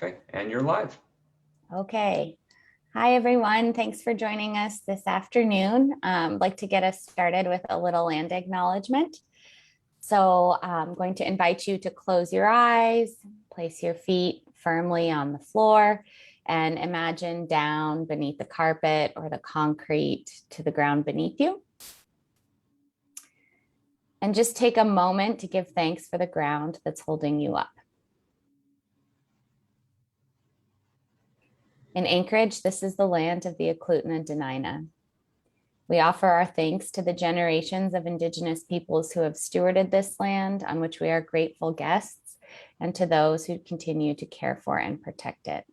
Okay, and you're live. Okay. Hi, everyone. Thanks for joining us this afternoon. I'd like to get us started with a little land acknowledgement. So I'm going to invite you to close your eyes, place your feet firmly on the floor, and imagine down beneath the carpet or the concrete to the ground beneath you. And just take a moment to give thanks for the ground that's holding you up. In Anchorage, this is the land of the Eklutna Dena'ina. We offer our thanks to the generations of Indigenous peoples who have stewarded this land on which we are grateful guests, and to those who continue to care for and protect it.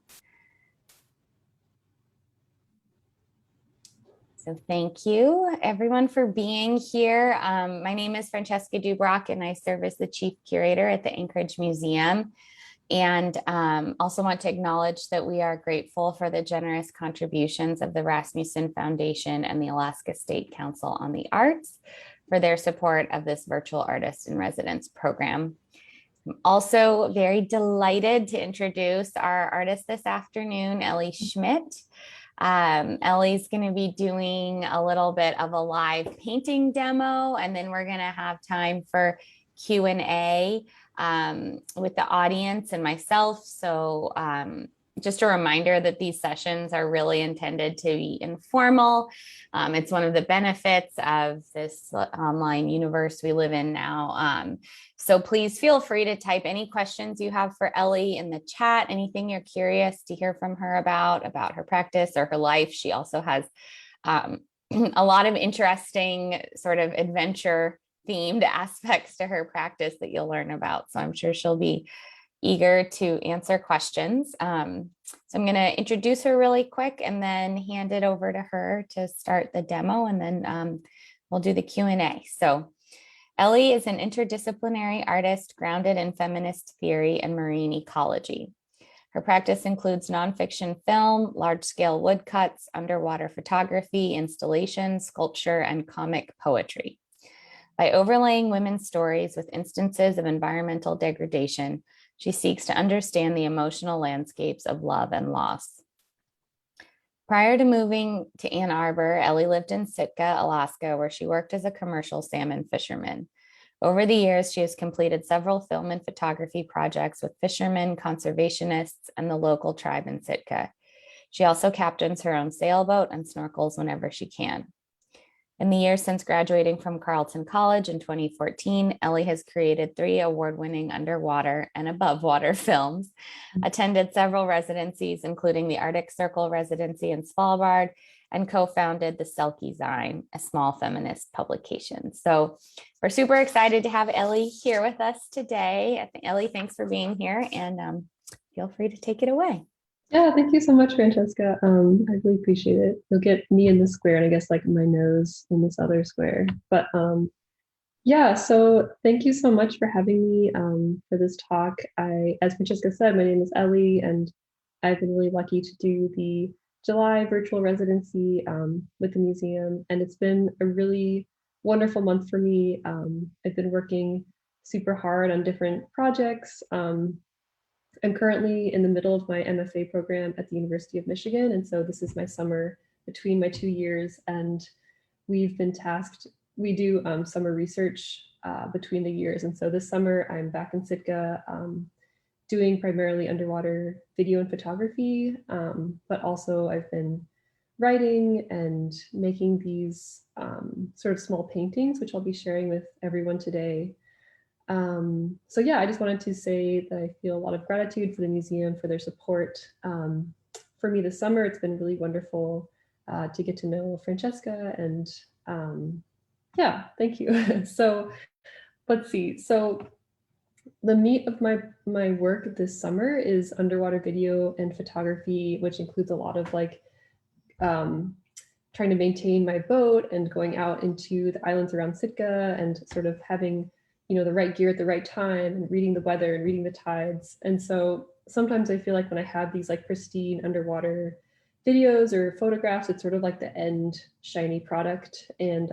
So thank you everyone for being here. My name is Francesca Dubrock and I serve as the Chief Curator at the Anchorage Museum. And also want to acknowledge that we are grateful for the generous contributions of the Rasmussen Foundation and the Alaska State Council on the Arts for their support of this virtual artist in residence program. I'm also very delighted to introduce our artist this afternoon, Ellie Schmidt. Ellie's going to be doing a little bit of a live painting demo, and then we're going to have time for Q&A with the audience and myself. So just a reminder that these sessions are really intended to be informal. It's one of the benefits of this online universe we live in now. So please feel free to type any questions you have for Ellie in the chat, anything you're curious to hear from her about her practice or her life. She also has a lot of interesting sort of adventure themed aspects to her practice that you'll learn about. So I'm sure she'll be eager to answer questions. So I'm going to introduce her really quick and then hand it over to her to start the demo, and then we'll do the Q&A. So Ellie is an interdisciplinary artist grounded in feminist theory and marine ecology. Her practice includes nonfiction film, large-scale woodcuts, underwater photography, installations, sculpture, and comic poetry. By overlaying women's stories with instances of environmental degradation, she seeks to understand the emotional landscapes of love and loss. Prior to moving to Ann Arbor, Ellie lived in Sitka, Alaska, where she worked as a commercial salmon fisherman. Over the years, she has completed several film and photography projects with fishermen, conservationists, and the local tribe in Sitka. She also captains her own sailboat and snorkels whenever she can. In the years since graduating from Carleton College in 2014, Ellie has created 3 award-winning underwater and above water films, attended several residencies, including the Arctic Circle residency in Svalbard, and co-founded the Selkie Zine, a small feminist publication. So we're super excited to have Ellie here with us today. Ellie, thanks for being here, and feel free to take it away. Yeah, thank you so much, Francesca. I really appreciate it. You'll get me in this square and I guess like my nose in this other square. But yeah, so thank you so much for having me for this talk. As Francesca said, my name is Ellie, and I've been really lucky to do the July virtual residency with the museum, and it's been a really wonderful month for me. I've been working super hard on different projects. I'm currently in the middle of my MFA program at the University of Michigan, and so this is my summer between my 2 years, and we've been tasked, we do summer research between the years, and so this summer I'm back in Sitka doing primarily underwater video and photography, but also I've been writing and making these sort of small paintings, which I'll be sharing with everyone today. So yeah, I just wanted to say that I feel a lot of gratitude for the museum for their support. For me this summer, it's been really wonderful to get to know Francesca, and yeah, thank you. So let's see. So the meat of my work this summer is underwater video and photography, which includes a lot of like trying to maintain my boat and going out into the islands around Sitka and sort of having the right gear at the right time and reading the weather and reading the tides. And so sometimes I feel like when I have these like pristine underwater videos or photographs, it's sort of like the end shiny product. And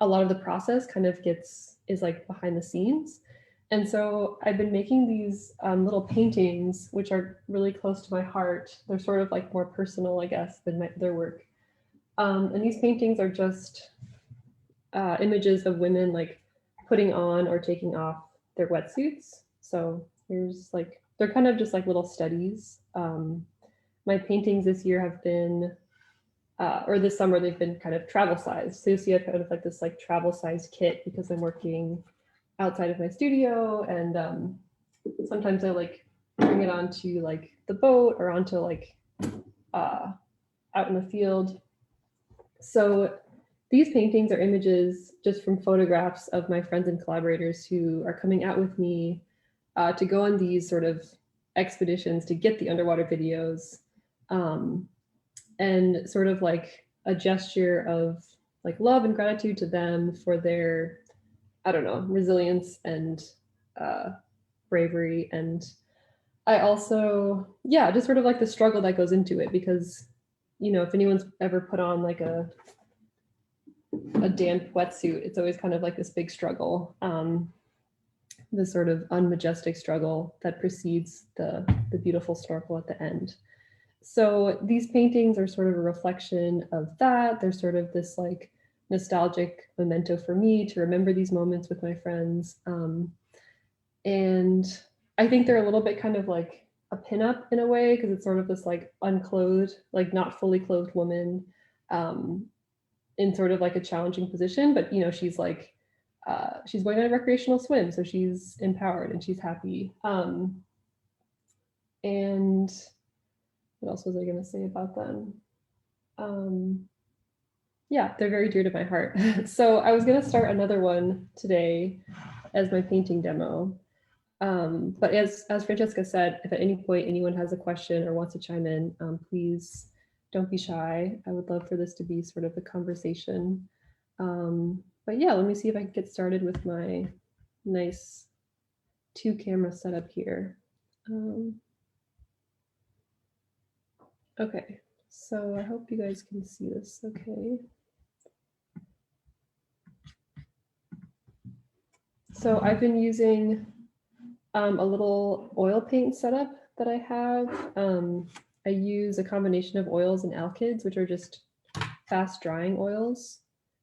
a lot of the process kind of is like behind the scenes. And so I've been making these little paintings, which are really close to my heart. They're sort of like more personal, I guess, than their work. And these paintings are just images of women like putting on or taking off their wetsuits. So here's like, they're kind of just like little studies. My paintings this year have been, or this summer, they've been kind of travel size. So you see I kind of like this like travel size kit because I'm working outside of my studio, and sometimes I like bring it onto like the boat or onto like out in the field. So these paintings are images just from photographs of my friends and collaborators who are coming out with me to go on these sort of expeditions to get the underwater videos, and sort of like a gesture of like love and gratitude to them for their, I don't know, resilience and uh, bravery. And I also, yeah, just sort of like the struggle that goes into it because, you know, if anyone's ever put on like a damp wetsuit, it's always kind of like this big struggle, this sort of unmajestic struggle that precedes the beautiful snorkel at the end. So these paintings are sort of a reflection of that. They're sort of this like nostalgic memento for me to remember these moments with my friends. And I think they're a little bit kind of like a pinup in a way because it's sort of this like unclothed, like not fully clothed woman, um, in sort of like a challenging position. But you know, she's going on a recreational swim, so she's empowered and she's happy. And what else was I going to say about them? Um, yeah, they're very dear to my heart. So I was going to start another one today as my painting demo. But as Francesca said, if at any point anyone has a question or wants to chime in, please don't be shy. I would love for this to be sort of a conversation. But yeah, let me see if I can get started with my nice 2-camera setup here. Okay, so I hope you guys can see this okay. So I've been using a little oil paint setup that I have. I use a combination of oils and alkyds, which are just fast drying oils.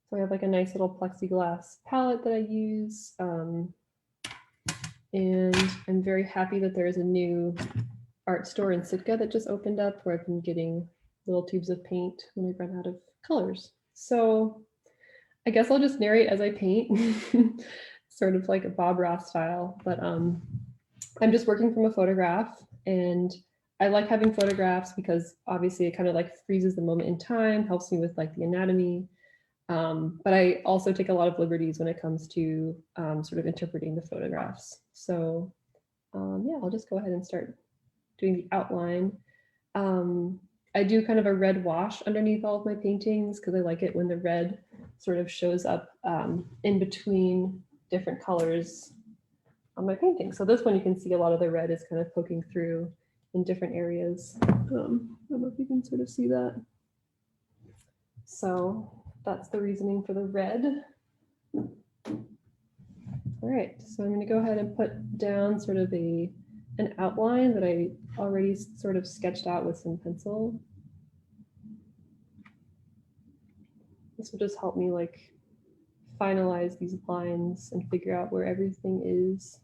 So I have like a nice little plexiglass palette that I use. And I'm very happy that there is a new art store in Sitka that just opened up where I've been getting little tubes of paint when I run out of colors. So I guess I'll just narrate as I paint, sort of like a Bob Ross style, but I'm just working from a photograph, and I like having photographs because obviously it kind of like freezes the moment in time, helps me with like the anatomy. But I also take a lot of liberties when it comes to sort of interpreting the photographs. So yeah, I'll just go ahead and start doing the outline. I do kind of a red wash underneath all of my paintings because I like it when the red sort of shows up in between different colors on my painting. So this one you can see a lot of the red is kind of poking through in different areas. I don't know if you can sort of see that. So that's the reasoning for the red. All right, so I'm going to go ahead and put down sort of an outline that I already sort of sketched out with some pencil. This will just help me like finalize these lines and figure out where everything is.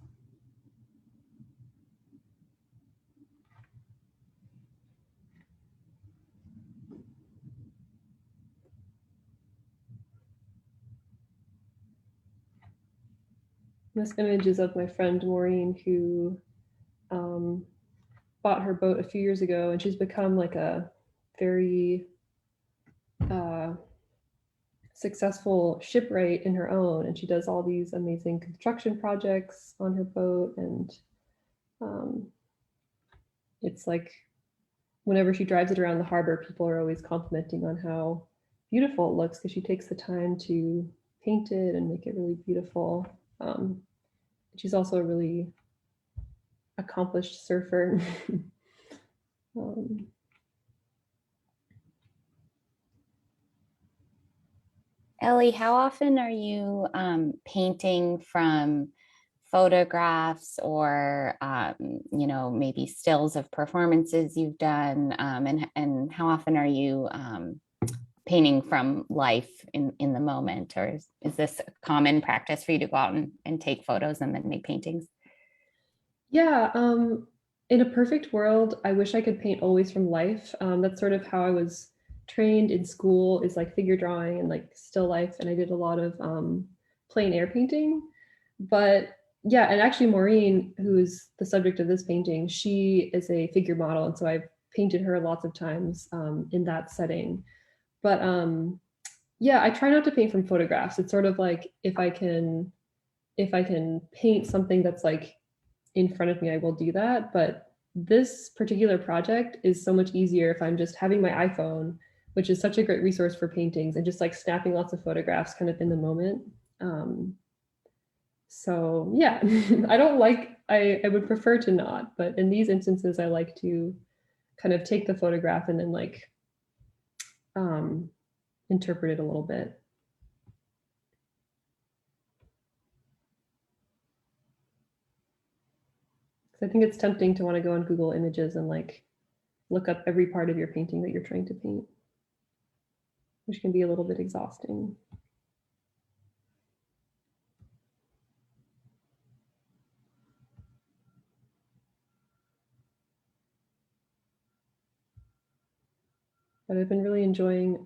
This image is of my friend Maureen, who bought her boat a few years ago, and she's become like a very successful shipwright in her own, and she does all these amazing construction projects on her boat. And it's like whenever she drives it around the harbor, people are always complimenting on how beautiful it looks because she takes the time to paint it and make it really beautiful. She's also a really accomplished surfer. Ellie, how often are you painting from photographs or, maybe stills of performances you've done? And how often are you painting from life in the moment? Or is this a common practice for you to go out and take photos and then make paintings? Yeah, in a perfect world, I wish I could paint always from life. That's sort of how I was trained in school, is like figure drawing and like still life. And I did a lot of plein air painting. But yeah, and actually Maureen, who is the subject of this painting, she is a figure model. And so I've painted her lots of times in that setting. But yeah, I try not to paint from photographs. It's sort of like if I can paint something that's like in front of me, I will do that. But this particular project is so much easier if I'm just having my iPhone, which is such a great resource for paintings, and just like snapping lots of photographs kind of in the moment. So yeah, I would prefer to not, but in these instances, I like to kind of take the photograph and then like um, interpret it a little bit. So I think it's tempting to want to go on Google Images and like look up every part of your painting that you're trying to paint, which can be a little bit exhausting. But I've been really enjoying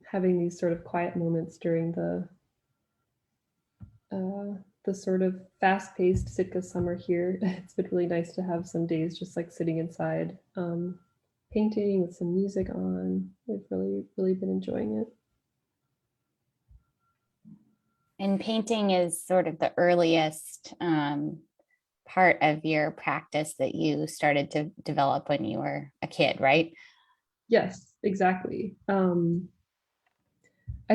having these sort of quiet moments during the sort of fast-paced Sitka summer here. It's been really nice to have some days just like sitting inside, painting with some music on. I've really, really been enjoying it. And painting is sort of the earliest part of your practice that you started to develop when you were a kid, right? Yes, exactly. I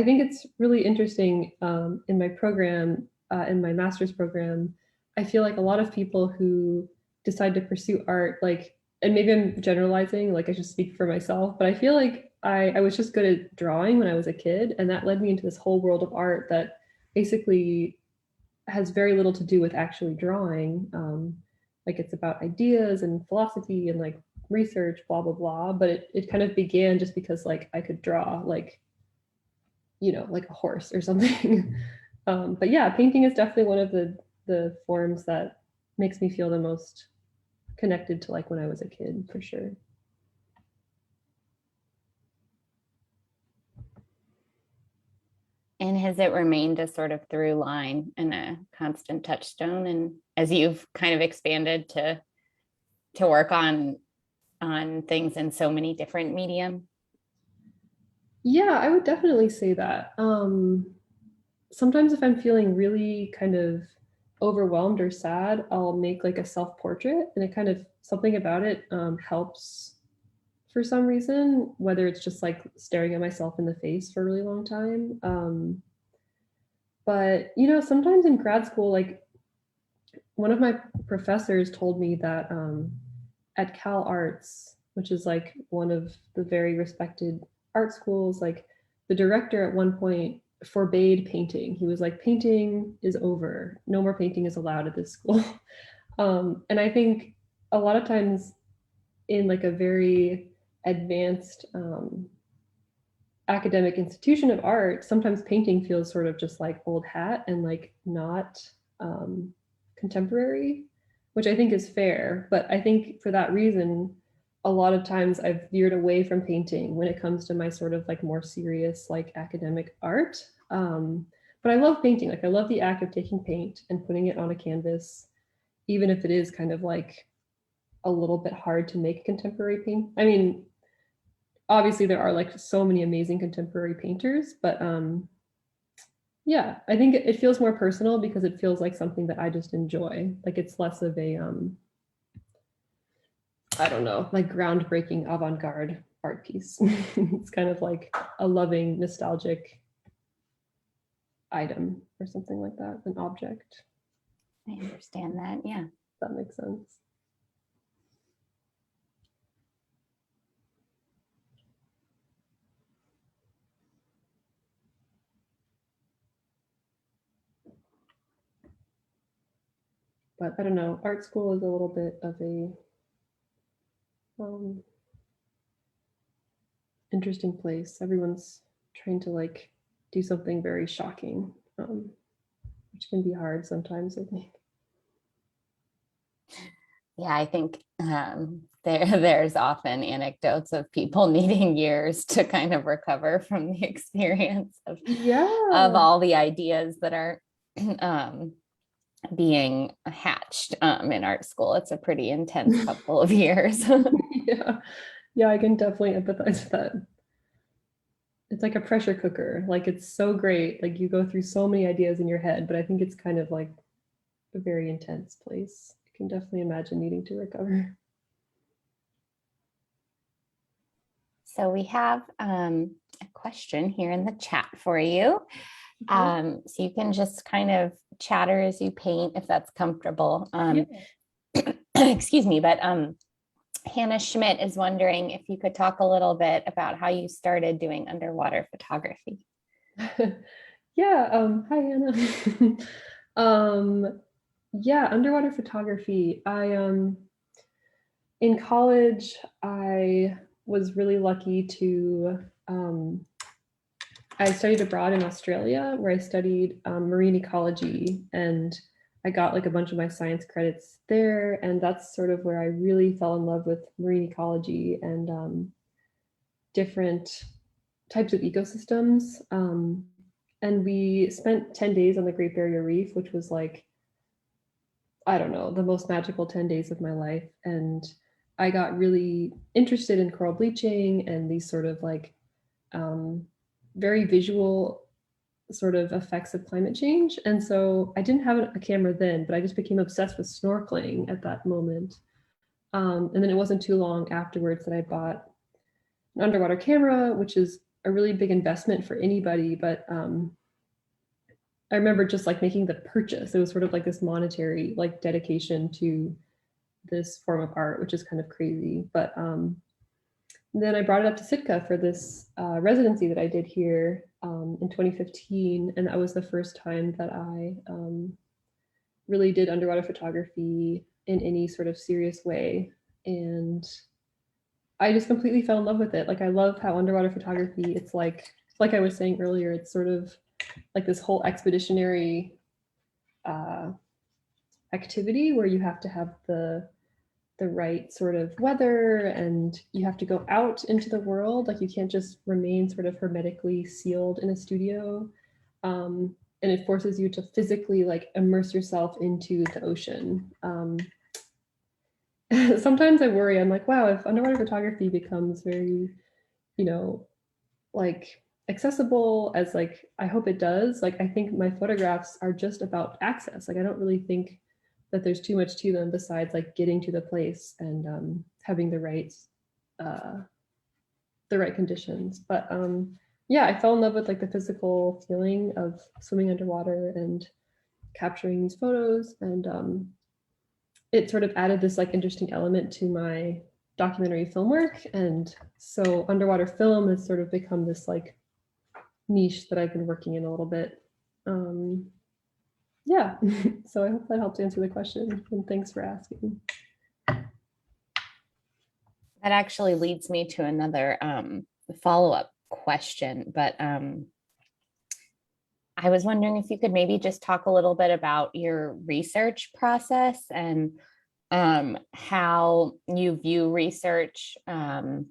think it's really interesting in my program, in my master's program. I feel like a lot of people who decide to pursue art, like, and maybe I'm generalizing, like I should speak for myself, but I feel like I was just good at drawing when I was a kid, and that led me into this whole world of art that basically has very little to do with actually drawing. Like it's about ideas and philosophy and like research, blah blah blah. But it kind of began just because like I could draw, like like a horse or something. But yeah, painting is definitely one of the forms that makes me feel the most connected to like when I was a kid, for sure. And has it remained a sort of through line and a constant touchstone? And as you've kind of expanded to work on things in so many different medium? Yeah, I would definitely say that. Sometimes if I'm feeling really kind of overwhelmed or sad, I'll make like a self portrait, and it kind of something about it helps for some reason, whether it's just like staring at myself in the face for a really long time. But sometimes in grad school, like one of my professors told me that at Cal Arts, which is like one of the very respected art schools, like the director at one point forbade painting. He was like, painting is over. No more painting is allowed at this school. And I think a lot of times in like a very advanced academic institution of art, sometimes painting feels sort of just like old hat and like not um, contemporary, which I think is fair. But I think for that reason, a lot of times I've veered away from painting when it comes to my sort of like more serious like academic art. But I love painting. Like I love the act of taking paint and putting it on a canvas, even if it is kind of like a little bit hard to make contemporary paint. I mean, obviously there are like so many amazing contemporary painters, but yeah, I think it feels more personal because it feels like something that I just enjoy. Like it's less of a I don't know, like groundbreaking avant-garde art piece. It's kind of like a loving, nostalgic item or something like that, an object. I understand that. Yeah. That makes sense. But I don't know, art school is a little bit of a um, interesting place. Everyone's trying to like do something very shocking, which can be hard sometimes, I think. Yeah, I think there's often anecdotes of people needing years to kind of recover from the experience of Yeah. all the ideas that are um, being hatched in art school. It's a pretty intense couple of years. Yeah. Yeah, I can definitely empathize with that. It's like a pressure cooker. Like it's so great. Like you go through so many ideas in your head, but I think it's kind of like a very intense place. I can definitely imagine needing to recover. So we have a question here in the chat for you. Okay. So you can just kind of chatter as you paint if that's comfortable. Yeah. Excuse me, but Hannah Schmidt is wondering if you could talk a little bit about how you started doing underwater photography. Yeah. Hi, Hannah. um, yeah, underwater photography. In college, I was really lucky to I studied abroad in Australia where I studied marine ecology, and I got like a bunch of my science credits there. And that's sort of where I really fell in love with marine ecology and different types of ecosystems. And we spent 10 days on the Great Barrier Reef, which was like, I don't know, the most magical 10 days of my life. And I got really interested in coral bleaching and these sort of like um, very visual sort of effects of climate change. And so I didn't have a camera then, but I just became obsessed with snorkeling at that moment. And then it wasn't too long afterwards that I bought an underwater camera, which is a really big investment for anybody. But I remember just like making the purchase. It was sort of like this monetary like dedication to this form of art, which is kind of crazy. But then I brought it up to Sitka for this residency that I did here in 2015, and that was the first time that I really did underwater photography in any sort of serious way. And I just completely fell in love with it. Like I love how underwater photography, it's like I was saying earlier, it's sort of like this whole expeditionary uh, activity where you have to have the right sort of weather and you have to go out into the world. Like you can't just remain sort of hermetically sealed in a studio. And it forces you to physically like immerse yourself into the ocean. Sometimes I worry, I'm like, wow, if underwater photography becomes very, you know, like accessible as like I hope it does, like I think my photographs are just about access. Like I don't really think that there's too much to them besides like getting to the place and having uh, the right conditions. But yeah, I fell in love with like the physical feeling of swimming underwater and capturing these photos, and it sort of added this like interesting element to my documentary film work. And so underwater film has sort of become this like niche that I've been working in a little bit. Um, yeah, so I hope that helps answer the question, and thanks for asking. That actually leads me to another follow-up question, but I was wondering if you could maybe just talk a little bit about your research process and how you view research. And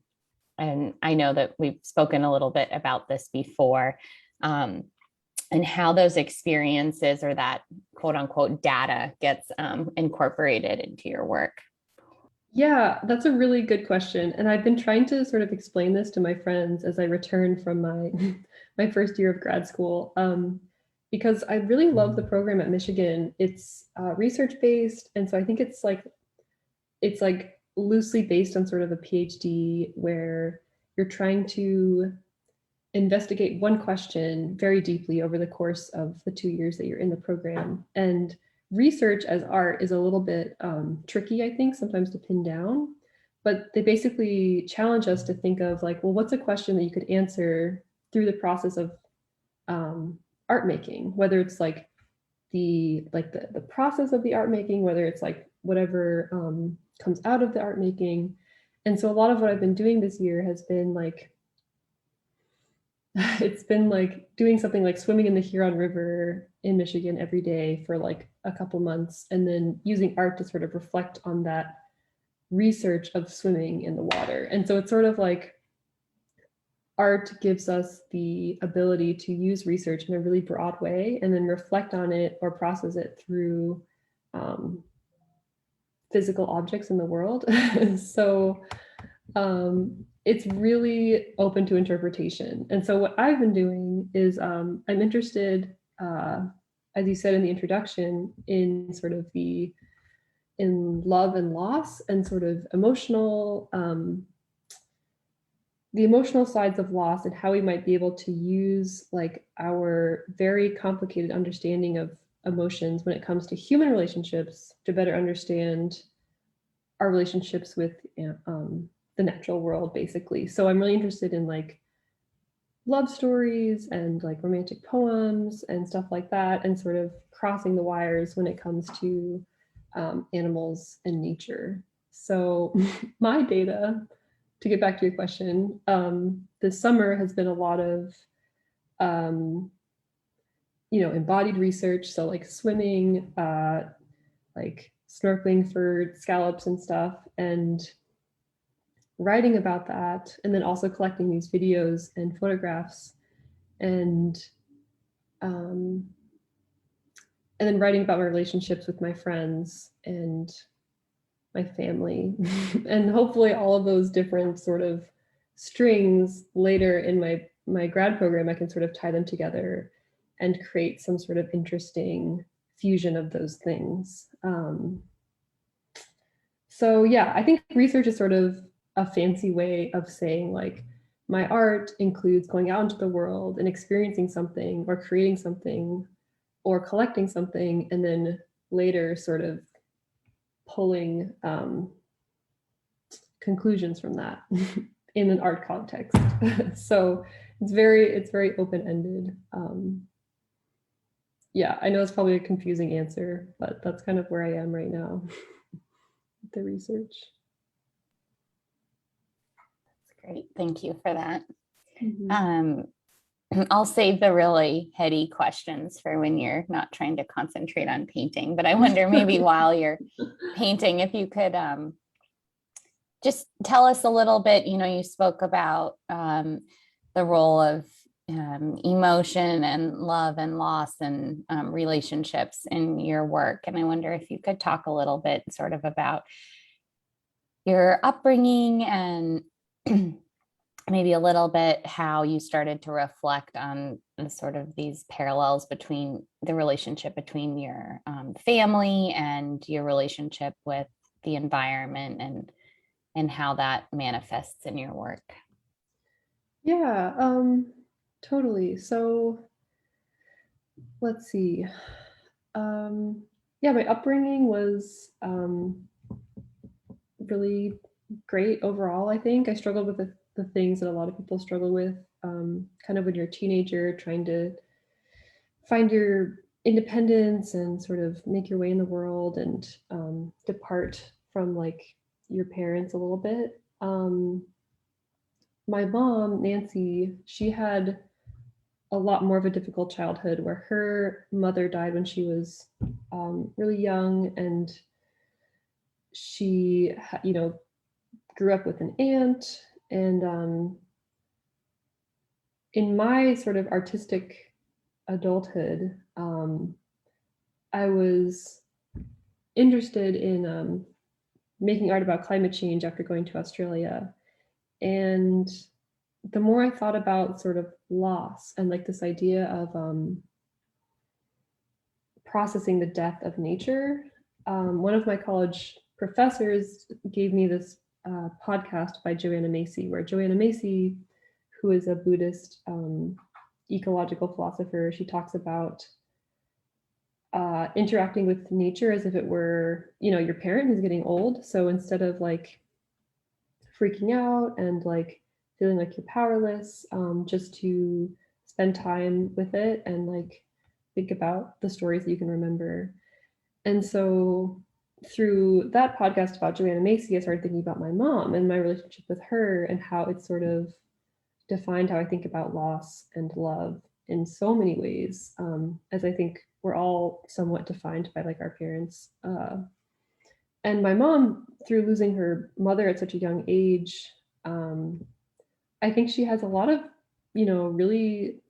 I know that we've spoken a little bit about this before, and how those experiences or that quote unquote data gets incorporated into your work. Yeah, that's a really good question. And I've been trying to sort of explain this to my friends as I return from my my first year of grad school. Because I really love the program at Michigan. It's research based, and so I think it's like loosely based on sort of a PhD where you're trying to investigate one question very deeply over the course of the 2 years that you're in the program. And research as art is a little bit tricky, I think, sometimes to pin down. But they basically challenge us to think of like, well, what's a question that you could answer through the process of art making, whether it's like the process of the art making, whether it's like whatever comes out of the art making. And so a lot of what I've been doing this year has been like, it's been like doing something like swimming in the Huron River in Michigan every day for like a couple months, and then using art to sort of reflect on that research of swimming in the water. And so it's sort of like art gives us the ability to use research in a really broad way and then reflect on it or process it through physical objects in the world. So it's really open to interpretation. And so what I've been doing is I'm interested, as you said in the introduction, in sort of in love and loss and sort of emotional, the emotional sides of loss and how we might be able to use like our very complicated understanding of emotions when it comes to human relationships to better understand our relationships with the natural world, basically. So I'm really interested in like love stories and like romantic poems and stuff like that, and sort of crossing the wires when it comes to animals and nature. So my data, to get back to your question, this summer has been a lot of embodied research. So like swimming, like snorkeling for scallops and stuff, and writing about that, and then also collecting these videos and photographs, and then writing about my relationships with my friends and my family. And hopefully all of those different sort of strings later in my grad program, I can sort of tie them together and create some sort of interesting fusion of those things. So yeah, I think research is sort of a fancy way of saying like my art includes going out into the world and experiencing something or creating something or collecting something, and then later sort of pulling conclusions from that in an art context. So it's very open-ended. Yeah, I know it's probably a confusing answer, but that's kind of where I am right now with the research. Great, thank you for that. I'll save the really heady questions for when you're not trying to concentrate on painting, but I wonder maybe while you're painting, if you could just tell us a little bit, you spoke about the role of emotion and love and loss and relationships in your work. And I wonder if you could talk a little bit sort of about your upbringing and maybe a little bit how you started to reflect on sort of these parallels between the relationship between your family and your relationship with the environment, and how that manifests in your work. Yeah, totally. So let's see. Yeah, my upbringing was really great overall. I think I struggled with the things that a lot of people struggle with, kind of when you're a teenager, trying to find your independence and sort of make your way in the world and depart from like your parents a little bit. My mom, Nancy, she had a lot more of a difficult childhood where her mother died when she was really young, and she, grew up with an aunt. And in my sort of artistic adulthood, I was interested in making art about climate change after going to Australia. And the more I thought about sort of loss and like this idea of processing the death of nature, one of my college professors gave me this podcast by Joanna Macy, where Joanna Macy, who is a Buddhist ecological philosopher, she talks about interacting with nature as if it were, your parent who's getting old. So instead of like freaking out and like feeling like you're powerless, just to spend time with it and like think about the stories that you can remember. And so through that podcast about Joanna Macy, I started thinking about my mom and my relationship with her and how it sort of defined how I think about loss and love in so many ways, as I think we're all somewhat defined by like our parents. And my mom, through losing her mother at such a young age, um, I think she has a lot of, really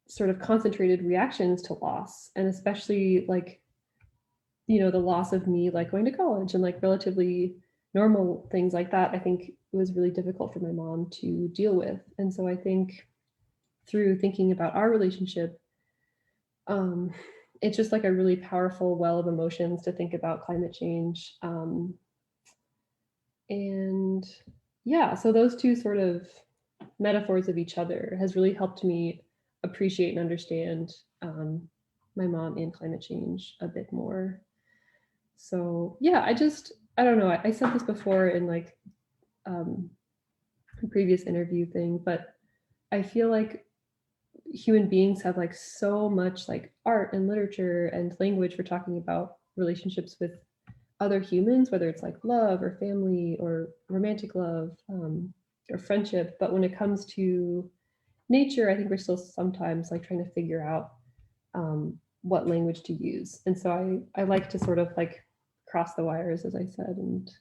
sort of concentrated reactions to loss, and especially like, the loss of me, like going to college and like relatively normal things like that. I think it was really difficult for my mom to deal with. And so I think through thinking about our relationship, um, it's just like a really powerful well of emotions to think about climate change. And yeah, so those two sort of metaphors of each other has really helped me appreciate and understand my mom and climate change a bit more. So yeah, I don't know. I said this before in like a previous interview thing, but I feel like human beings have like so much like art and literature and language for talking about relationships with other humans, whether it's like love or family or romantic love, or friendship. But when it comes to nature, I think we're still sometimes like trying to figure out what language to use. And so I like to sort of like cross the wires, as I said, and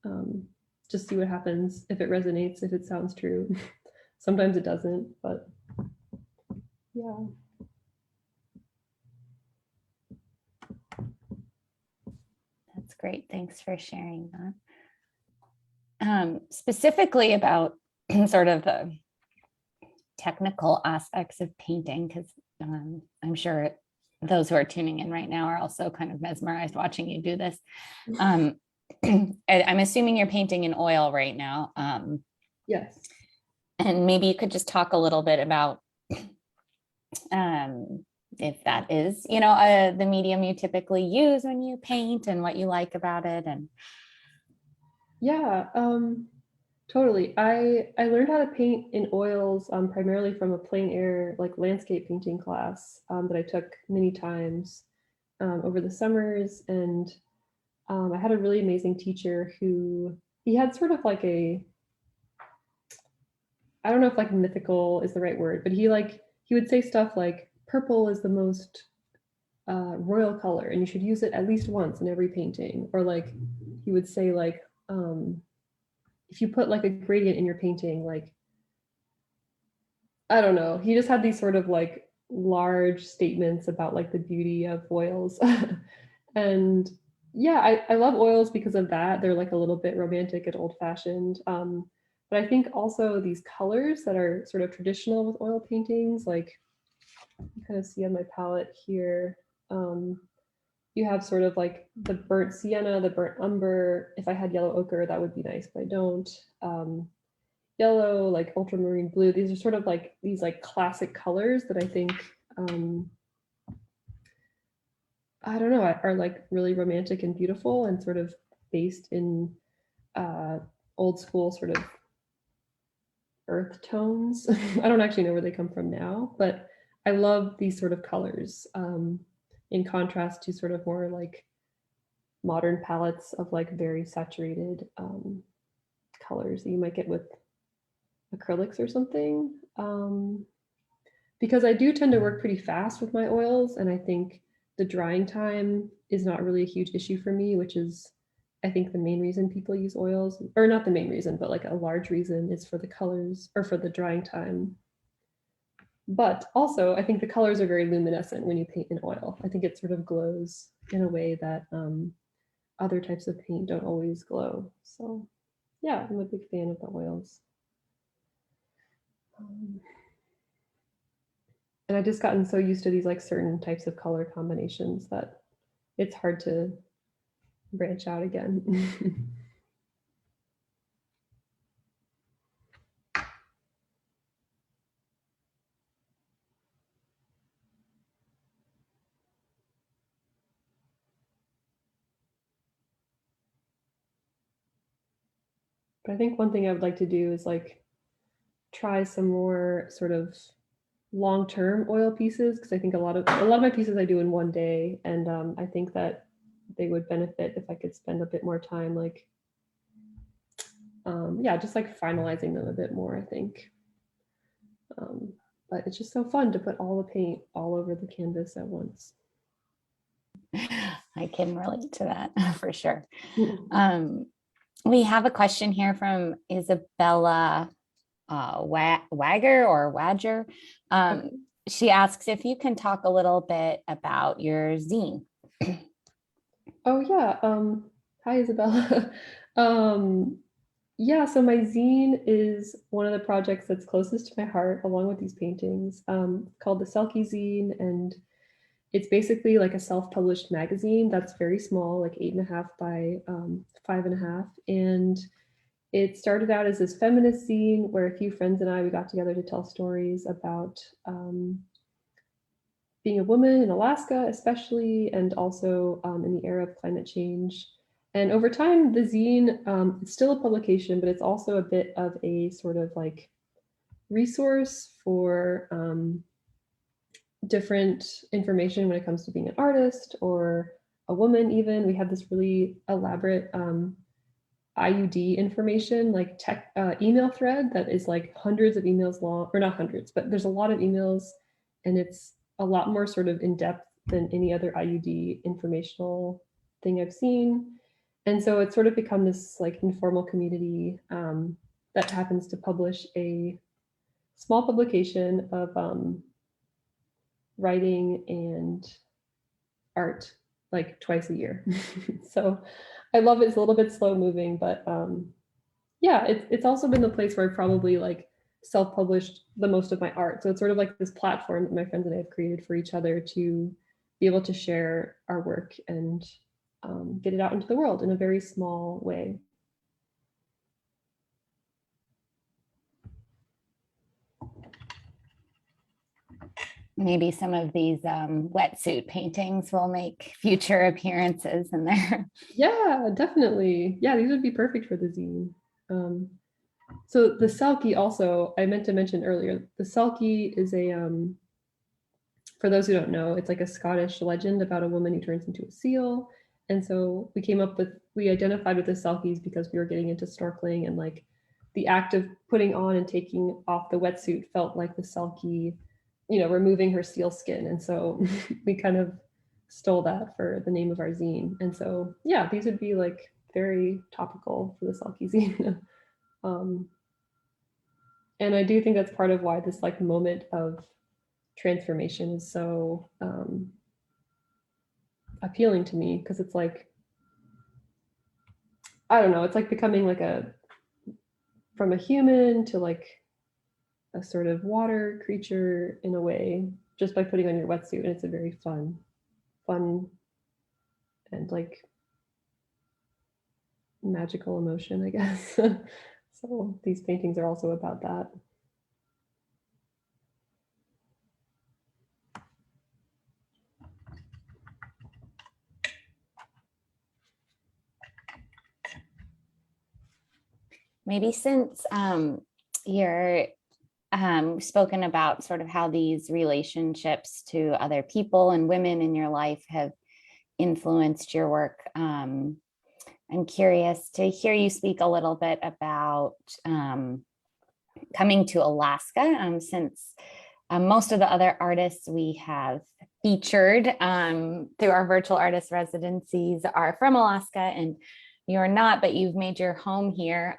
um, just see what happens, if it resonates, if it sounds true. Sometimes it doesn't, but yeah. That's great. Thanks for sharing that. Specifically about sort of the technical aspects of painting, because I'm sure those who are tuning in right now are also kind of mesmerized watching you do this. I'm assuming you're painting in oil right now. Yes. And maybe you could just talk a little bit about if that is, the medium you typically use when you paint and what you like about it. And Yeah, totally. I learned how to paint in oils primarily from a plein air like landscape painting class that I took many times over the summers, and I had a really amazing teacher who he had sort of like a, I don't know if like mythical is the right word, but he would say stuff like purple is the most royal color and you should use it at least once in every painting, or like he would say like if you put like a gradient in your painting, like I don't know, he just had these sort of like large statements about like the beauty of oils. And yeah, I love oils because of that. They're like a little bit romantic and old fashioned. But I think also these colors that are sort of traditional with oil paintings, like you kind of see on my palette here. You have sort of like the burnt sienna, the burnt umber. If I had yellow ochre, that would be nice, but I don't. Yellow, like ultramarine blue. These are sort of like these like classic colors that I think I don't know, are like really romantic and beautiful and sort of based in uh, old school sort of earth tones. I don't actually know where they come from now, but I love these sort of colors in contrast to sort of more like modern palettes of like very saturated colors that you might get with acrylics or something. Because I do tend to work pretty fast with my oils, and I think the drying time is not really a huge issue for me, which is I think the main reason people use oils, or not the main reason, but like a large reason is for the colors or for the drying time. But also, I think the colors are very luminescent when you paint in oil. I think it sort of glows in a way that other types of paint don't always glow. So yeah, I'm a big fan of the oils. Um, and I've just gotten so used to these like certain types of color combinations that it's hard to branch out again. But I think one thing I would like to do is like try some more sort of long-term oil pieces, because I think a lot of my pieces I do in one day, and I think that they would benefit if I could spend a bit more time, like, yeah, just like finalizing them a bit more, I think. But it's just so fun to put all the paint all over the canvas at once. I can relate to that for sure. Mm. We have a question here from Isabella Wagger or Wadger. Okay. She asks if you can talk a little bit about your zine. Oh yeah. Hi Isabella. um, yeah, so my zine is one of the projects that's closest to my heart, along with these paintings, called the Selkie Zine, and it's basically like a self-published magazine that's very small, like 8.5 by 5.5, and it started out as this feminist zine where a few friends and I we got together to tell stories about being a woman in Alaska, especially, and also in the era of climate change. And over time, the zine, it's still a publication, but it's also a bit of a sort of like resource for different information when it comes to being an artist or a woman, even. We have this really elaborate IUD information, like tech email thread that is like hundreds of emails long, or not hundreds, but there's a lot of emails, and it's a lot more sort of in depth than any other IUD informational thing I've seen. And so it's sort of become this like informal community that happens to publish a small publication of writing and art like twice a year. So I love it. It's a little bit slow moving, but yeah, it's also been the place where I've probably like self-published the most of my art. So it's sort of like this platform that my friends and I have created for each other to be able to share our work and get it out into the world in a very small way. Maybe some of these wetsuit paintings will make future appearances in there. Yeah, definitely. Yeah, these would be perfect for the zine. Um, so the Selkie also, I meant to mention earlier, the Selkie is a for those who don't know, it's like a Scottish legend about a woman who turns into a seal. And so we identified with the Selkies because we were getting into snorkeling, and like the act of putting on and taking off the wetsuit felt like the Selkie, removing her seal skin. And so we kind of stole that for the name of our zine. And so, yeah, these would be like very topical for the Selkie zine. um, and I do think that's part of why this like moment of transformation is so appealing to me, because it's like, I don't know, it's like becoming like from a human to like a sort of water creature in a way, just by putting on your wetsuit. And it's a very fun and like magical emotion, I guess. So these paintings are also about that. Maybe since you're spoken about sort of how these relationships to other people and women in your life have influenced your work. I'm curious to hear you speak a little bit about coming to Alaska, since most of the other artists we have featured through our virtual artist residencies are from Alaska, and you're not, but you've made your home here.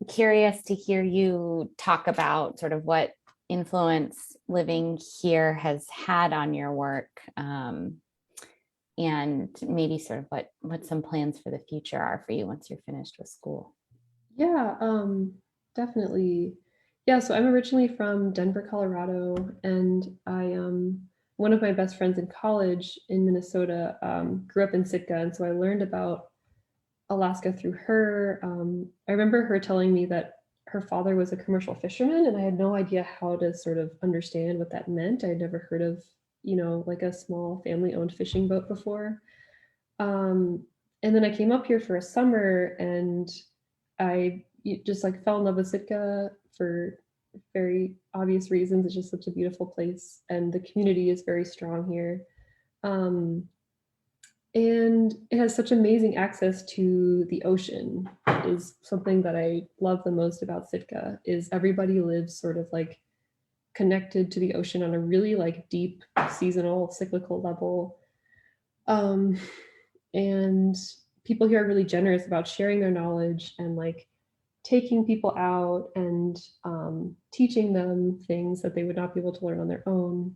Curious to hear you talk about sort of what influence living here has had on your work, and maybe sort of what some plans for the future are for you once you're finished with school. Yeah, definitely. Yeah, so I'm originally from Denver, Colorado, and one of my best friends in college in Minnesota grew up in Sitka, and so I learned about Alaska through her. I remember her telling me that her father was a commercial fisherman, and I had no idea how to sort of understand what that meant. I had never heard of, like a small family-owned fishing boat before. Um, and then I came up here for a summer, and I just like fell in love with Sitka for very obvious reasons. It's just such a beautiful place, and the community is very strong here. Um, and it has such amazing access to the ocean is something that I love the most about Sitka is everybody lives sort of like connected to the ocean on a really like deep seasonal cyclical level. Um, and people here are really generous about sharing their knowledge and like taking people out and teaching them things that they would not be able to learn on their own.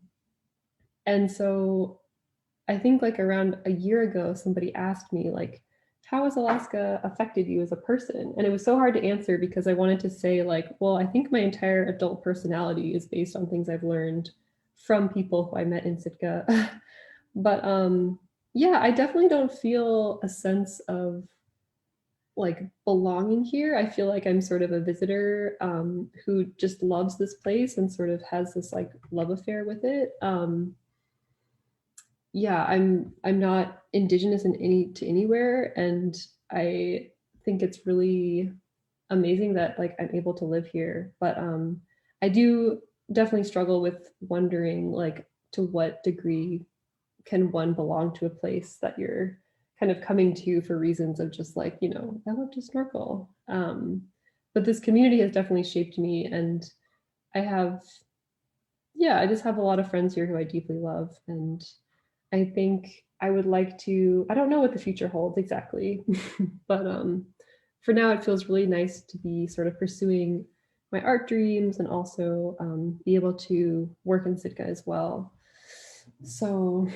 And so I think like around a year ago, somebody asked me like, how has Alaska affected you as a person? And it was so hard to answer because I wanted to say like, well, I think my entire adult personality is based on things I've learned from people who I met in Sitka. But yeah, I definitely don't feel a sense of like belonging here. I feel like I'm sort of a visitor who just loves this place and sort of has this like love affair with it. Yeah, I'm not indigenous in to anywhere, and I think it's really amazing that like I'm able to live here. But I do definitely struggle with wondering like to what degree can one belong to a place that you're kind of coming to for reasons of just like, you know, I love to snorkel. But this community has definitely shaped me, and I have, yeah, I just have a lot of friends here who I deeply love. And I think I would like to, I don't know what the future holds exactly, but for now it feels really nice to be sort of pursuing my art dreams and also be able to work in Sitka as well. So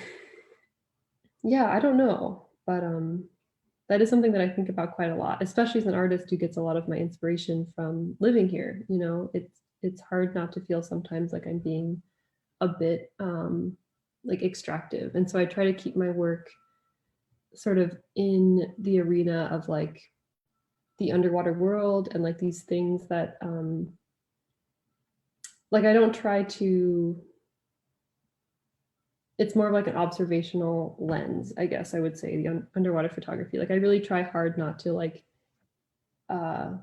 yeah, I don't know, but that is something that I think about quite a lot, especially as an artist who gets a lot of my inspiration from living here. You know, it's hard not to feel sometimes like I'm being a bit like extractive, and so I try to keep my work sort of in the arena of like the underwater world and like these things that like I don't try to, it's more of like an observational lens, I guess I would say, the underwater photography. Like I really try hard not to like uh,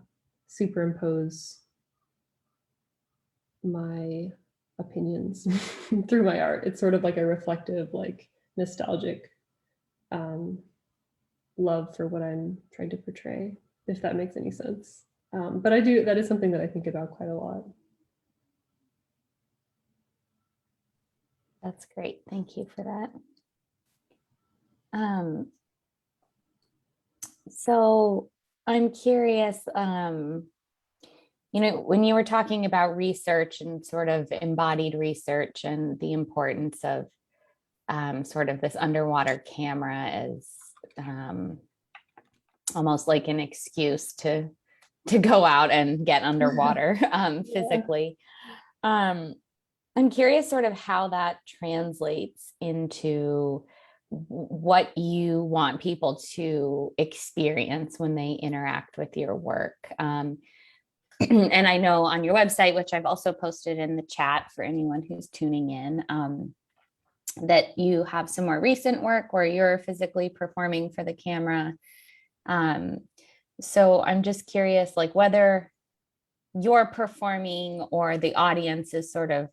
superimpose my opinions through my art. It's sort of like a reflective, like nostalgic um, love for what I'm trying to portray, if that makes any sense. But I do, that is something that I think about quite a lot. That's great. Thank you for that. Um, so I'm curious, you know, when you were talking about research and sort of embodied research and the importance of sort of this underwater camera as almost like an excuse to go out and get underwater physically. I'm curious sort of how that translates into what you want people to experience when they interact with your work. And I know on your website, which I've also posted in the chat for anyone who's tuning in, that you have some more recent work where you're physically performing for the camera. So I'm just curious, like whether you're performing or the audience is sort of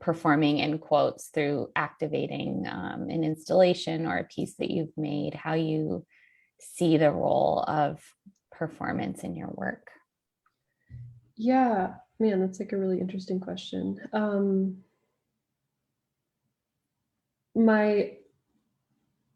performing in quotes through activating an installation or a piece that you've made, how you see the role of performance in your work. Yeah, man, that's like a really interesting question. My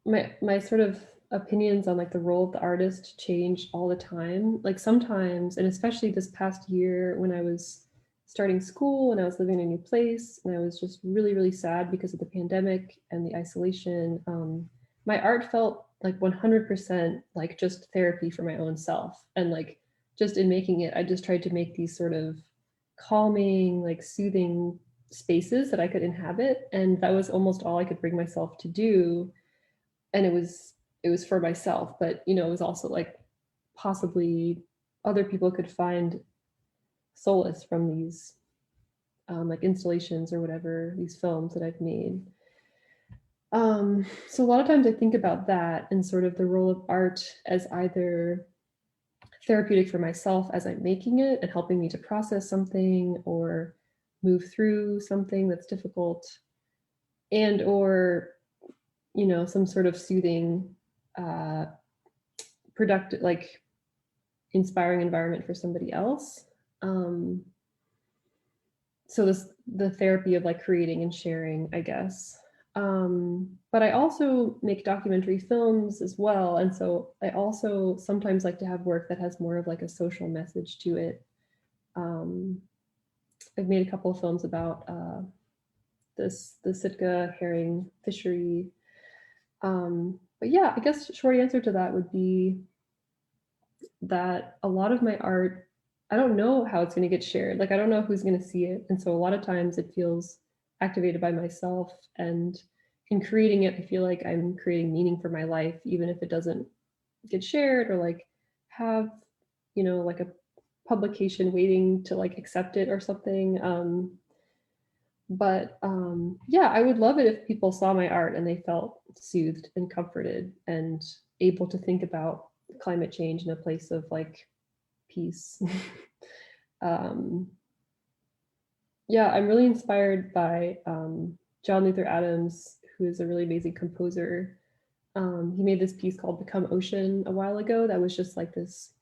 my sort of opinions on like the role of the artist change all the time. Like sometimes, and especially this past year when I was starting school and I was living in a new place and I was just really, really sad because of the pandemic and the isolation. My art felt like 100% like just therapy for my own self. And like just in making it, I just tried to make these sort of calming, like soothing spaces that I could inhabit. And that was almost all I could bring myself to do. And it was for myself, but you know, it was also like possibly other people could find solace from these like installations or whatever, these films that I've made. So a lot of times I think about that and sort of the role of art as either therapeutic for myself as I'm making it and helping me to process something or move through something that's difficult, and or, you know, some sort of soothing, productive, like inspiring environment for somebody else. Um, so the therapy of like creating and sharing, I guess. But I also make documentary films as well, and so I also sometimes like to have work that has more of like a social message to it. um, I've made a couple of films about the Sitka herring fishery. But yeah, I guess short answer to that would be that a lot of my art, I don't know how it's going to get shared. Like, I don't know who's going to see it. And so a lot of times it feels activated by myself. And in creating it, I feel like I'm creating meaning for my life, even if it doesn't get shared or like have, you know, like a publication waiting to like accept it or something. But yeah, I would love it if people saw my art and they felt soothed and comforted and able to think about climate change in a place of like peace. um, yeah, I'm really inspired by John Luther Adams, who is a really amazing composer. He made this piece called Become Ocean a while ago that was just like this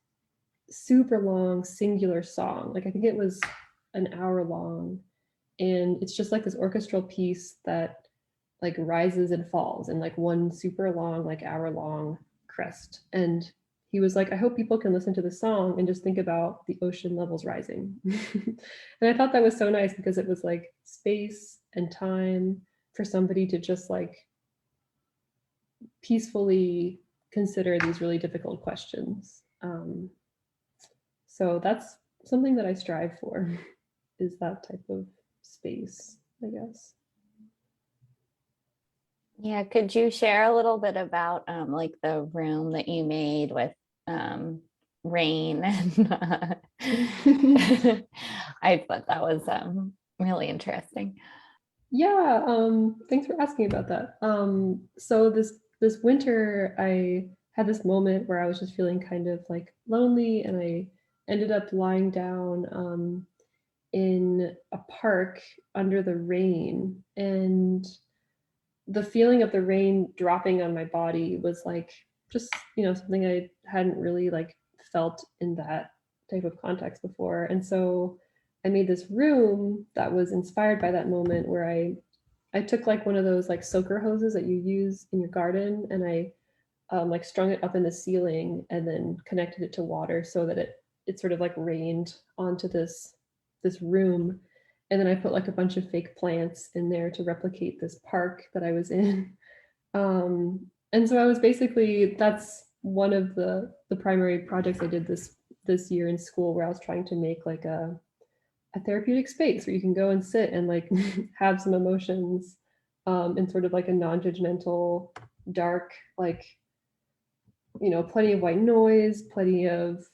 super long singular song. Like I think it was an hour long, and it's just like this orchestral piece that like rises and falls in like one super long, like hour long crest. And he was like, I hope people can listen to the song and just think about the ocean levels rising. And I thought that was so nice because it was like space and time for somebody to just like peacefully consider these really difficult questions. So that's something that I strive for, is that type of space, I guess. Yeah, could you share a little bit about like the room that you made with rain? And I thought that was really interesting. Yeah, thanks for asking about that. So this winter, I had this moment where I was just feeling kind of like lonely, and I ended up lying down in a park under the rain, and the feeling of the rain dropping on my body was like just, you know, something I hadn't really like felt in that type of context before. And so I made this room that was inspired by that moment, where I took like one of those like soaker hoses that you use in your garden, and I like strung it up in the ceiling and then connected it to water so that it sort of like rained onto this room. And then I put like a bunch of fake plants in there to replicate this park that I was in. And so I was basically, that's one of the primary projects I did this year in school, where I was trying to make like a therapeutic space where you can go and sit and like have some emotions, in sort of like a non-judgmental, dark, like, you know, plenty of white noise, plenty of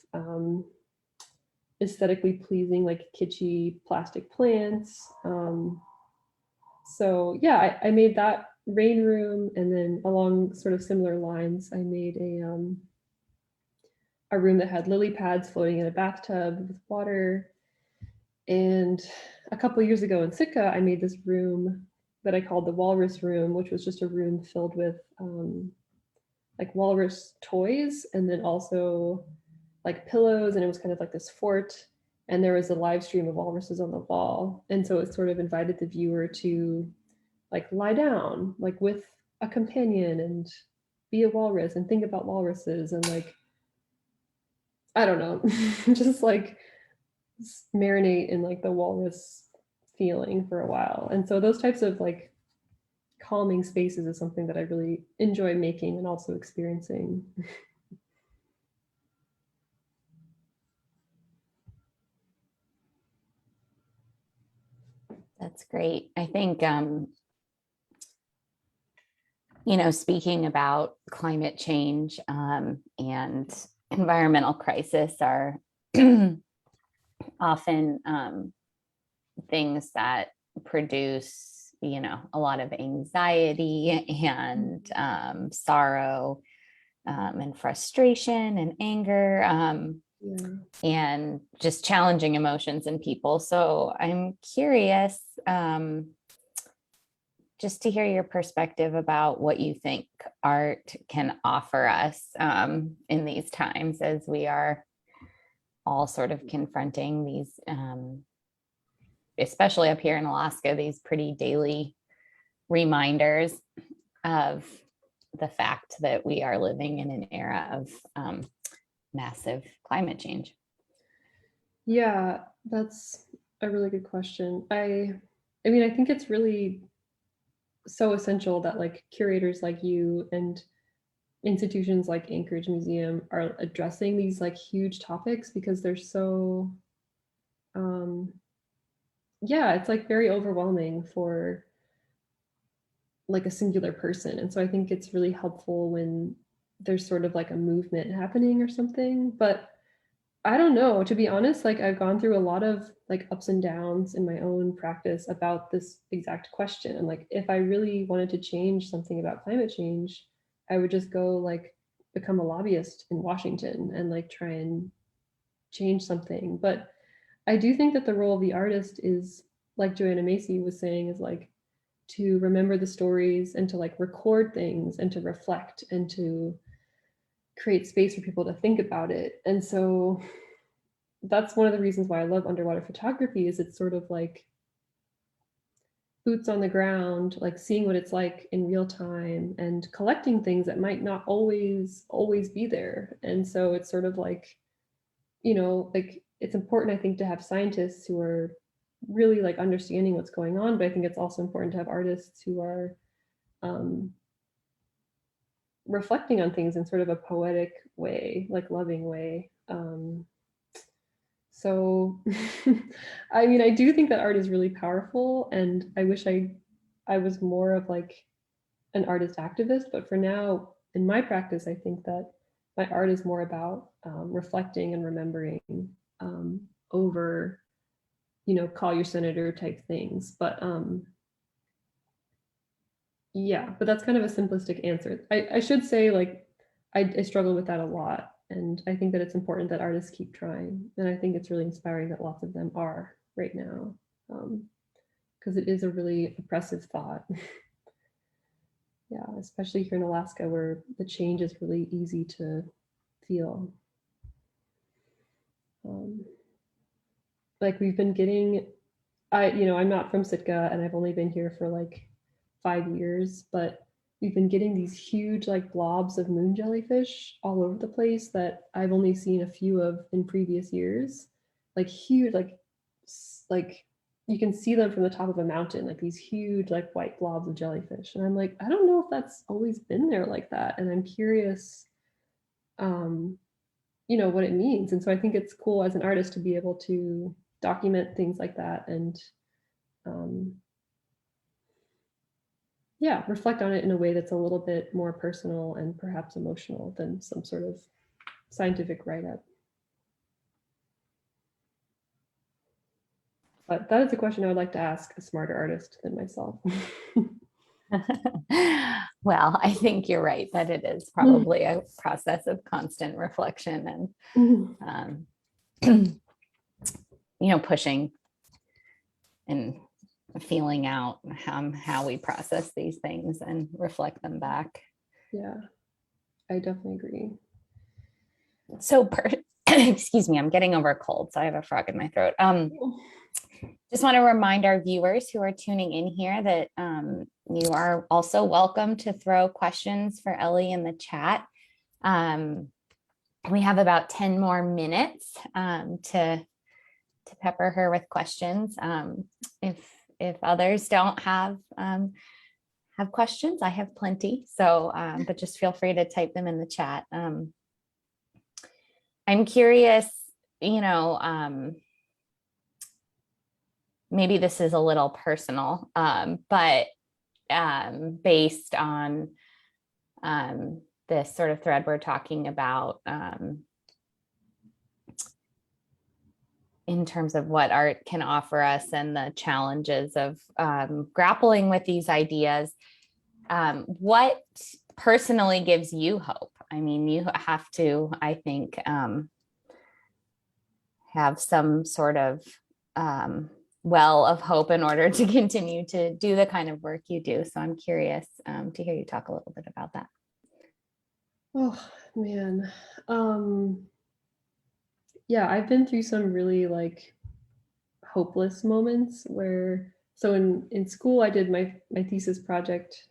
aesthetically pleasing, like kitschy plastic plants. So yeah, I made that rain room, and then along sort of similar lines, I made a room that had lily pads floating in a bathtub with water. And a couple years ago in Sitka, I made this room that I called the Walrus Room, which was just a room filled with like walrus toys, and then also like pillows, and it was kind of like this fort. And there was a live stream of walruses on the wall, and so it sort of invited the viewer to like lie down like with a companion and be a walrus and think about walruses, and like, I don't know, just like marinate in like the walrus feeling for a while. And so those types of like calming spaces is something that I really enjoy making and also experiencing. That's great. I think you know, speaking about climate change and environmental crisis are often things that produce, you know, a lot of anxiety and sorrow and frustration and anger. Yeah. and just challenging emotions in people. So I'm curious just to hear your perspective about what you think art can offer us in these times as we are all sort of confronting these, especially up here in Alaska, these pretty daily reminders of the fact that we are living in an era of massive climate change. Yeah, that's a really good question. I mean, I think it's really so essential that like curators like you and institutions like Anchorage Museum are addressing these like huge topics because they're so um yeah, it's like very overwhelming for like a singular person. And so I think it's really helpful when there's sort of like a movement happening or something. But I don't know, to be honest, like I've gone through a lot of like ups and downs in my own practice about this exact question. And like if I really wanted to change something about climate change, I would just go like become a lobbyist in Washington and like try and change something. But I do think that the role of the artist is, like Joanna Macy was saying, is like to remember the stories and to like record things and to reflect and to create space for people to think about it. And so that's one of the reasons why I love underwater photography is it's sort of like boots on the ground, like seeing what it's like in real time and collecting things that might not always be there. And so it's sort of like, you know, like it's important, I think, to have scientists who are really like understanding what's going on, but I think it's also important to have artists who are um, reflecting on things in sort of a poetic way, like loving way. So I mean, I do think that art is really powerful, and I wish I was more of like an artist activist, but for now in my practice I think that my art is more about reflecting and remembering over, you know, call your senator type things. But yeah, but that's kind of a simplistic answer. I should say like I struggle with that a lot, and I think that it's important that artists keep trying, and I think it's really inspiring that lots of them are right now, because it is a really oppressive thought. Yeah, especially here in Alaska where the change is really easy to feel. Um, like we've been getting, you know, I'm not from Sitka and I've only been here for like 5 years, but we've been getting these huge like blobs of moon jellyfish all over the place that I've only seen a few of in previous years. Like huge, like you can see them from the top of a mountain, like these huge like white blobs of jellyfish. And I'm like, I don't know if that's always been there like that. And I'm curious, um, you know, what it means. And so I think it's cool as an artist to be able to document things like that and um, yeah, reflect on it in a way that's a little bit more personal and perhaps emotional than some sort of scientific write-up. But that is a question I would like to ask a smarter artist than myself. Well, I think you're right that it is probably a process of constant reflection and, you know, pushing and feeling out how we process these things and reflect them back. Yeah, I definitely agree. So, excuse me, I'm getting over a cold, so I have a frog in my throat. Just want to remind our viewers who are tuning in here that you are also welcome to throw questions for Ellie in the chat. We have about 10 more minutes to pepper her with questions. If others don't have questions, I have plenty. So, but just feel free to type them in the chat. I'm curious, you know, maybe this is a little personal, but based on this sort of thread we're talking about in terms of what art can offer us and the challenges of grappling with these ideas, what personally gives you hope? I mean, you have to, I think, have some sort of well of hope in order to continue to do the kind of work you do. So I'm curious to hear you talk a little bit about that. Oh man. Yeah, I've been through some really like hopeless moments where so in school I did my thesis project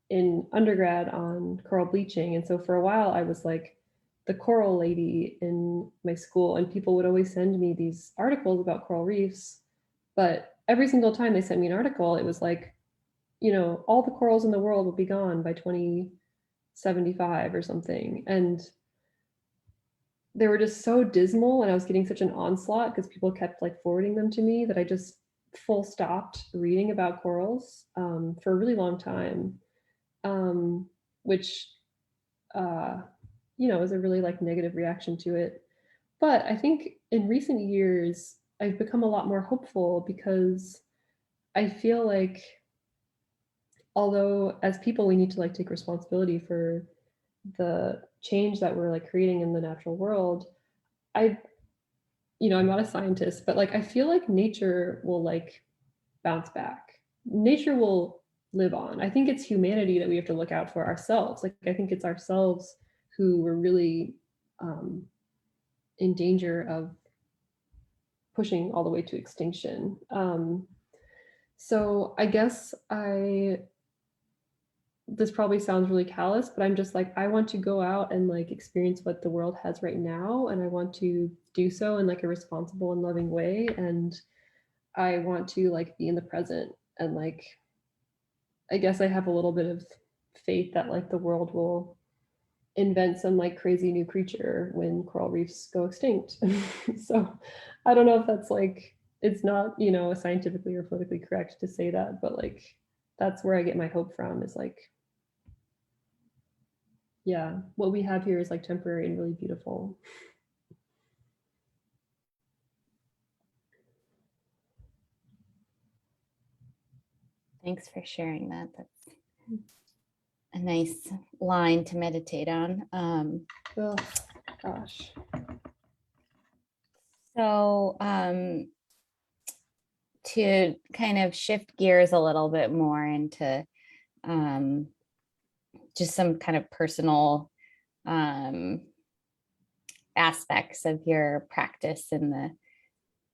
in undergrad on coral bleaching. And so for a while I was like the coral lady in my school, and people would always send me these articles about coral reefs. But every single time they sent me an article, it was like, all the corals in the world will be gone by 2075 or something. And they were just so dismal, and I was getting such an onslaught because people kept like forwarding them to me that I just full stopped reading about corals for a really long time, which is a really like negative reaction to it. But I think in recent years I've become a lot more hopeful because I feel like although as people we need to like take responsibility for the change that we're like creating in the natural world, I I'm not a scientist, but like I feel like nature will like bounce back. Nature will live on. I think it's humanity that we have to look out for ourselves. Like I think it's ourselves who were really in danger of pushing all the way to extinction. So I guess this probably sounds really callous, but I'm just like, I want to go out and like experience what the world has right now. And I want to do so in like a responsible and loving way. And I want to like be in the present. And like, I guess I have a little bit of faith that like the world will invent some like crazy new creature when coral reefs go extinct. So I don't know if that's like, it's not, scientifically or politically correct to say that, but like, that's where I get my hope from is like, yeah, what we have here is like temporary and really beautiful. Thanks for sharing that. That's a nice line to meditate on. Oh, gosh. So to kind of shift gears a little bit more into just some kind of personal aspects of your practice in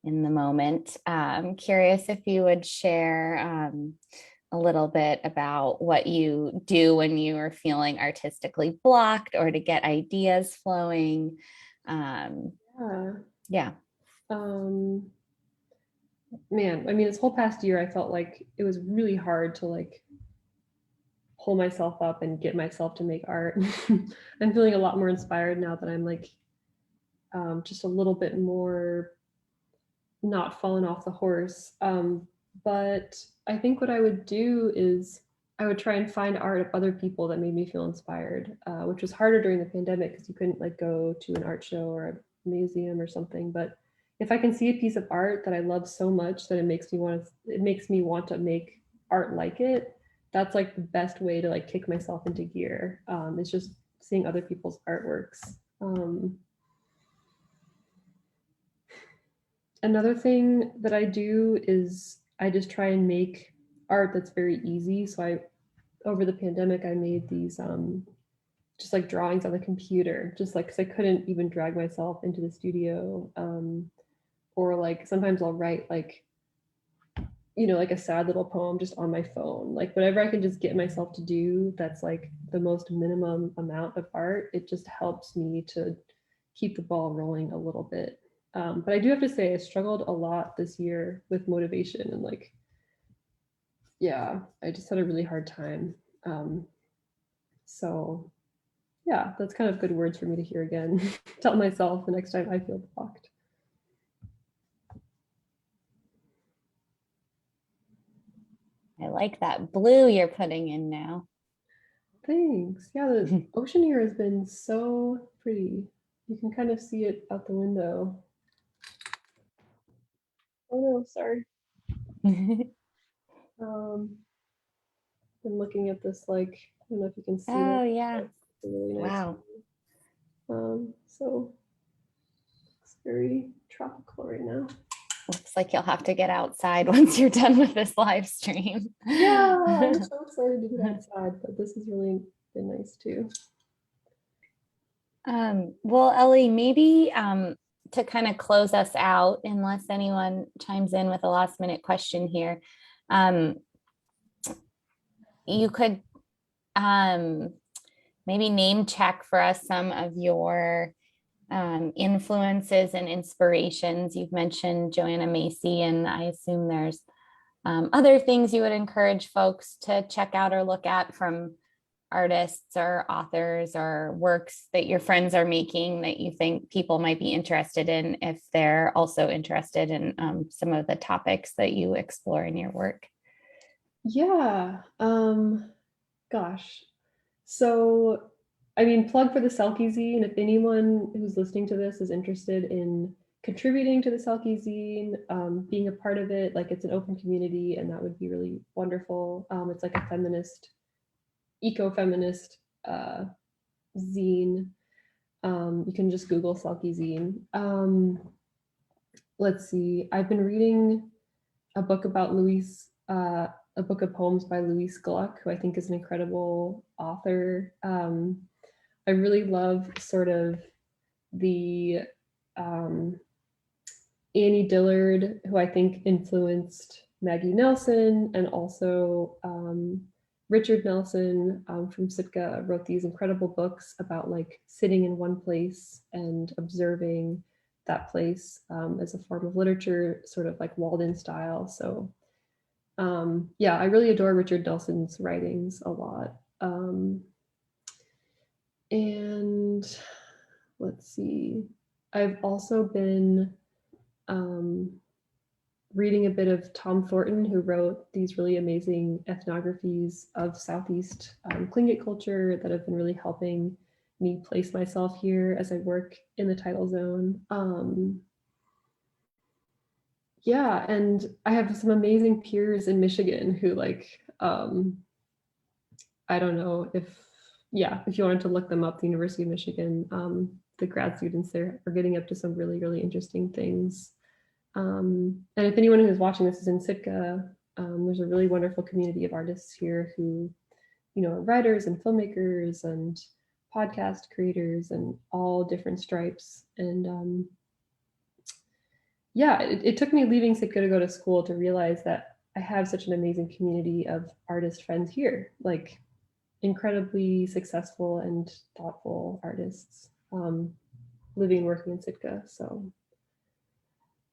the moment. I'm curious if you would share a little bit about what you do when you are feeling artistically blocked or to get ideas flowing. Yeah. Yeah. Man, I mean, this whole past year, I felt like it was really hard to like pull myself up and get myself to make art. I'm feeling a lot more inspired now that I'm like just a little bit more not fallen off the horse. But I think what I would do is I would try and find art of other people that made me feel inspired, which was harder during the pandemic because you couldn't like go to an art show or a museum or something. But if I can see a piece of art that I love so much that it makes me want to make art like it. That's like the best way to like kick myself into gear. It's just seeing other people's artworks. Another thing that I do is I just try and make art that's very easy. So over the pandemic, I made these just like drawings on the computer, just like because I couldn't even drag myself into the studio. Or like sometimes I'll write like like a sad little poem just on my phone, like whatever I can just get myself to do that's like the most minimum amount of art. It just helps me to keep the ball rolling a little bit. But I do have to say I struggled a lot this year with motivation and like, yeah, I just had a really hard time. So yeah, that's kind of good words for me to hear again. Tell myself the next time I feel blocked. I like that blue you're putting in now. Thanks. Yeah, the ocean here has been so pretty. You can kind of see it out the window. Oh no, sorry. Um, been looking at this like I don't know if you can see Oh that. yeah. It's a really nice. Wow. So very tropical right now. Looks like you'll have to get outside once you're done with this live stream. Yeah, I'm so excited to get outside, but this has really been nice too. Well, Ellie, maybe to kind of close us out, unless anyone chimes in with a last minute question here, you could maybe name check for us some of your influences and inspirations. You've mentioned Joanna Macy, and I assume there's other things you would encourage folks to check out or look at from artists or authors or works that your friends are making that you think people might be interested in if they're also interested in some of the topics that you explore in your work. Yeah, gosh. So, I mean, plug for the Selkie Zine. If anyone who's listening to this is interested in contributing to the Selkie Zine, being a part of it, like it's an open community, and that would be really wonderful. It's like a feminist, eco-feminist zine. You can just Google Selkie Zine. Let's see. I've been reading a book about a book of poems by Louise Gluck, who I think is an incredible author. I really love sort of the Annie Dillard, who I think influenced Maggie Nelson, and also Richard Nelson from Sitka wrote these incredible books about like sitting in one place and observing that place as a form of literature, sort of like Walden style. So yeah, I really adore Richard Nelson's writings a lot. And let's see, I've also been reading a bit of Tom Thornton, who wrote these really amazing ethnographies of Southeast Tlingit culture that have been really helping me place myself here as I work in the tidal zone. Yeah, and I have some amazing peers in Michigan who like, I don't know if you wanted to look them up, the University of Michigan, the grad students there are getting up to some really, really interesting things. And if anyone who's watching this is in Sitka, there's a really wonderful community of artists here who, are writers and filmmakers and podcast creators and all different stripes. And yeah, it took me leaving Sitka to go to school to realize that I have such an amazing community of artist friends here, like incredibly successful and thoughtful artists living and working in Sitka. So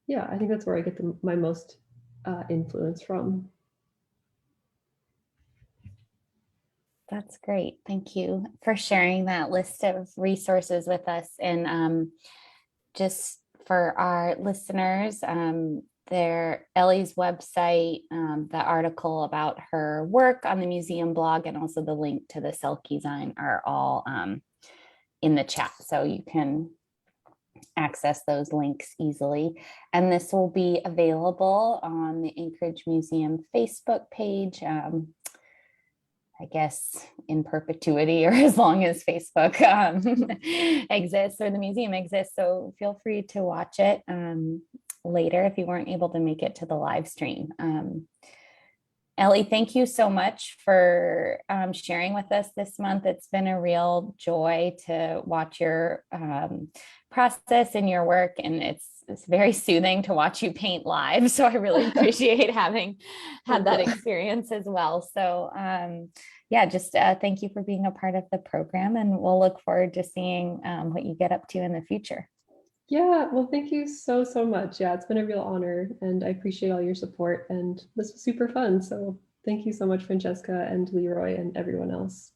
yeah, I think that's where I get my most influence from. That's great. Thank you for sharing that list of resources with us. And just for our listeners, Ellie's website, the article about her work on the museum blog, and also the link to the Selkie Zine are all in the chat. So you can access those links easily. And this will be available on the Anchorage Museum Facebook page. I guess in perpetuity, or as long as Facebook exists or the museum exists. So feel free to watch it later if you weren't able to make it to the live stream. Ellie, thank you so much for sharing with us this month. It's been a real joy to watch your process and your work, and it's very soothing to watch you paint live. So I really appreciate having had that experience as well. So yeah, just thank you for being a part of the program, and we'll look forward to seeing what you get up to in the future. Yeah, well, thank you so, so much. Yeah, it's been a real honor, and I appreciate all your support, and this was super fun. So thank you so much, Francesca and Leroy and everyone else.